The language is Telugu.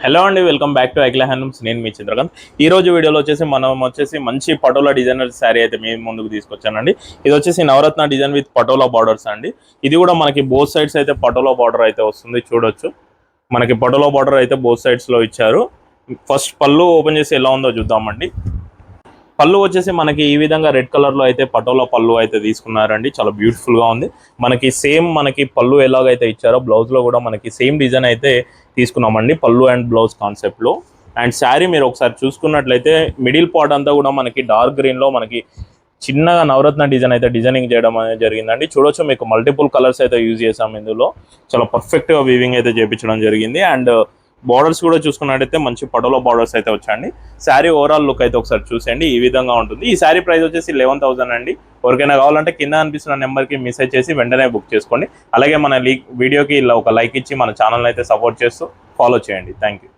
హలో అండి, welcome back to Akhila handlooms. నేను మీ చంద్రకాంత్. ఈ రోజు వీడియోలో వచ్చేసి మంచి పటోలా డిజైనర్ శారీ అయితే మేము ముందుకు తీసుకొచ్చానండి. ఇది వచ్చేసి నవరత్న డిజైన్ విత్ పటోలా బార్డర్స్ అండి. ఇది కూడా మనకి బోత్ సైడ్స్ అయితే పటోలా బార్డర్ అయితే వస్తుంది. చూడొచ్చు, మనకి పటోలా బార్డర్ అయితే బోత్ సైడ్స్ లో ఇచ్చారు. ఫస్ట్ పళ్ళు ఓపెన్ చేసి ఎలా ఉందో చూద్దామండి. పళ్ళు వచ్చేసి మనకి ఈ విధంగా రెడ్ కలర్ లో అయితే పటోలా పళ్ళు అయితే తీసుకున్నారండి. చాలా బ్యూటిఫుల్ గా ఉంది. మనకి పళ్ళు ఎలాగైతే ఇచ్చారో బ్లౌజ్ లో కూడా మనకి సేమ్ డిజైన్ అయితే తీసుకున్నామండి, పళ్ళు అండ్ బ్లౌజ్ కాన్సెప్ట్ లో. అండ్ శారీ మీరు ఒకసారి చూసుకున్నట్లయితే మిడిల్ పార్ట్ అంతా కూడా మనకి డార్క్ గ్రీన్ లో మనకి చిన్నగా నవరత్న డిజైన్ అయితే డిజైనింగ్ చేయడం అనేది జరిగిందండి. చూడొచ్చు, మీకు మల్టిపుల్ కలర్స్ అయితే యూజ్ చేసాం. ఇందులో చాలా పర్ఫెక్ట్ గా వీవింగ్ అయితే చేయించడం జరిగింది. అండ్ బార్డర్స్ కూడా చూసుకున్నట్టయితే మంచి పటోలా బార్డర్స్ అయితే వచ్చాయండి. శారీ ఓవరాల్ లుక్ అయితే ఒకసారి చూసేయండి, ఈ విధంగా ఉంటుంది. ఈ శారీ ప్రైస్ వచ్చేసి 11,000 అండి. ఎవరికైనా కావాలంటే కింద అనిపిస్తున్న నెంబర్కి మెసేజ్ చేసి వెంటనే బుక్ చేసుకోండి. అలాగే మన వీడియోకి ఒక లైక్ ఇచ్చి మన ఛానల్ అయితే సపోర్ట్ చేస్తూ ఫాలో చేయండి. Thank you.